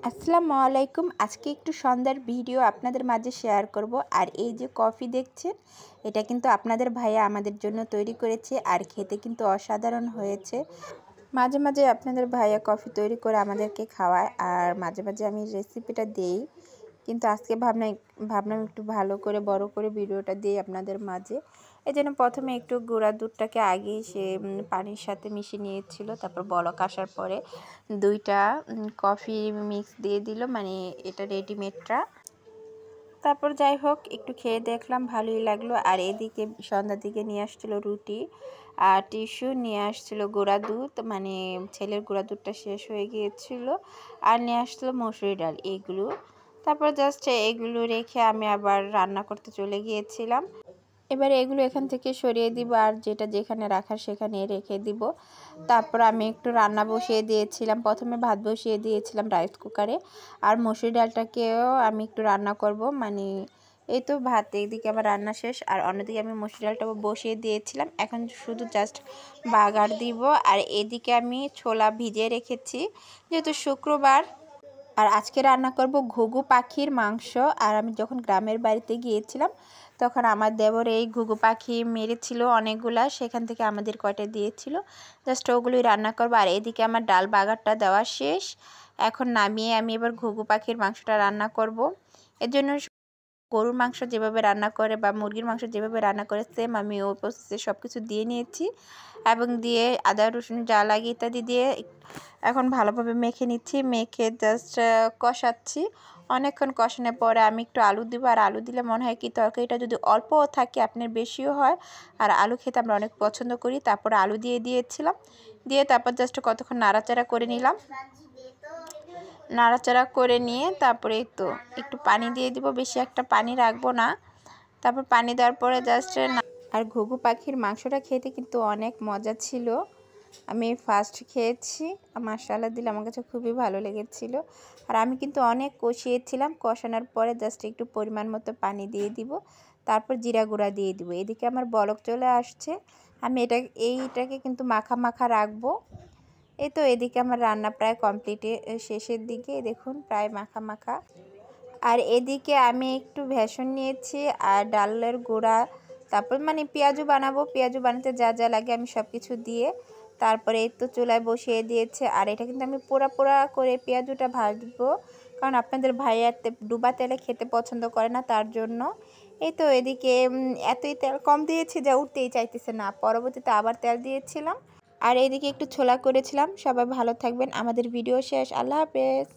আসসালামু আলাইকুম। আজকে একটু সন্ধ্যার ভিডিও আপনাদের মাঝে শেয়ার করব। আর এই যে কফি দেখছেন, এটা কিন্তু আপনাদের ভাইয়া আমাদের জন্য তৈরি করেছে আর খেতে কিন্তু অসাধারণ হয়েছে। মাঝে মাঝে আপনাদের ভাইয়া কফি তৈরি করে আমাদেরকে খাওয়ায় আর মাঝে মাঝে আমি রেসিপিটা দেই, কিন্তু আজকে ভাবলাম একটু ভালো করে বড় করে ভিডিওটা দিই আপনাদের মাঝে। এই জন্য প্রথমে একটু গুঁড়া দুধটাকে আগেই সে পানির সাথে মিশিয়ে নিয়েছিল, তারপর বলক আসার পরে দুইটা কফি মিক্স দিয়ে দিল, মানে এটা রেডিমেডটা। তারপর যাই হোক একটু খেয়ে দেখলাম, ভালোই লাগলো। আর এদিকে সন্ধ্যার দিকে নিয়ে আসছিলো রুটি আর টিস্যু, নিয়ে আসছিলো গুঁড়া দুধ, মানে ছেলের গুঁড়া দুধটা শেষ হয়ে গিয়েছিল, আর নিয়ে আসছিলো মসুরি ডাল, এইগুলো। তারপর জাস্ট এগুলো রেখে আমি আবার রান্না করতে চলে গিয়েছিলাম। এবারে এগুলো এখান থেকে সরিয়ে দিব আর যেটা যেখানে রাখার সেখানে রেখে দিব। তারপর আমি একটু রান্না বসিয়ে দিয়েছিলাম, প্রথমে ভাত বসিয়ে দিয়েছিলাম রাইস কুকারে, আর মসুর ডালটাকেও আমি একটু রান্না করব, মানে এই তো ভাত একদিকে আমার রান্না শেষ আর অন্যদিকে আমি মসুর ডালটা বসিয়ে দিয়েছিলাম। এখন শুধু জাস্ট বাগার দিব। আর এদিকে আমি ছোলা ভিজিয়ে রেখেছি যেহেতু শুক্রবার। আর আজকে রান্না করব ঘুঘু পাখির মাংস। আর আমি যখন গ্রামের বাড়িতে গিয়েছিলাম তখন আমার দেবর এই ঘুঘু পাখি মেরেছিল অনেকগুলা, সেখান থেকে আমাদের কয়টা দিয়েছিল, জাস্ট ওগুলোই রান্না করব। আর এদিকে আমার ডাল বাগারটা দেওয়া শেষ, এখন নামিয়ে আমি এবার ঘুঘু পাখির মাংসটা রান্না করব। এর জন্য গরুর মাংস যেভাবে রান্না করে বা মুরগির মাংস যেভাবে রান্না করে সেম আমি ওই প্রসেসে সব কিছু দিয়ে নিয়েছি এবং দিয়ে আদা রসুন যা লাগে ইত্যাদি দিয়ে এখন ভালোভাবে মেখে নিচ্ছি। মেখে জাস্ট কষাচ্ছি। অনেকক্ষণ কষানোর পরে আমি একটু আলু দিব, আর আলু দিলে মনে হয় কি তরকারিটা যদি অল্পও থাকে আপনার বেশিও হয়, আর আলু খেতে আমরা অনেক পছন্দ করি। তারপর আলু দিয়ে দিয়েছিলাম, দিয়ে তারপর জাস্ট কতক্ষণ নাড়াচাড়া করে নিলাম। নাড়াচাড়া করে নিয়ে তারপরে তো একটু পানি দিয়ে দিব, বেশি একটা পানি রাখবো না। তারপর পানি দেওয়ার পরে জাস্ট আর ঘুঘু পাখির মাংসটা খেতে কিন্তু অনেক মজা ছিল। আমি ফার্স্ট খেয়েছি, মাশাআল্লাহ দিলে আমার কাছে খুবই ভালো লেগেছিল। আর আমি কিন্তু অনেক কষিয়েছিলাম, কষানোর পরে জাস্ট একটু পরিমাণ মতো পানি দিয়ে দিব, তারপর জিরা গুঁড়া দিয়ে দিব। এদিকে আমার বলক চলে আসছে, আমি এইটাকে কিন্তু মাখা মাখা রাখবো। এই তো এদিকে আমার রান্না প্রায় কমপ্লিটে শেষের দিকে, দেখুন প্রায় মাখা মাখা। আর এদিকে আমি একটু ভেষণ নিয়েছি আর ডালের গুঁড়া, তারপর মানে পেঁয়াজু বানাবো, পেঁয়াজু বানাতে যা যা লাগে আমি সব কিছু দিয়ে তারপরে এই তো চুলায় বসিয়ে দিয়েছে। আর এটা কিন্তু আমি পোড়া পোড়া করে পেঁয়াজুটা ভাজবো, কারণ আপনাদের ভাইয়া ডুবা তেলে খেতে পছন্দ করে না, তার জন্য। এই তো এদিকে এতই তেল কম দিয়েছি যা উঠতেই চাইতেছে না, পরবর্তীতে আবার তেল দিয়েছিলাম। আর এদিকে একটু ছোলা করেছিলাম। সবাই ভালো থাকবেন, আমাদের ভিডিও শেষ, আল্লাহ হাফেজ।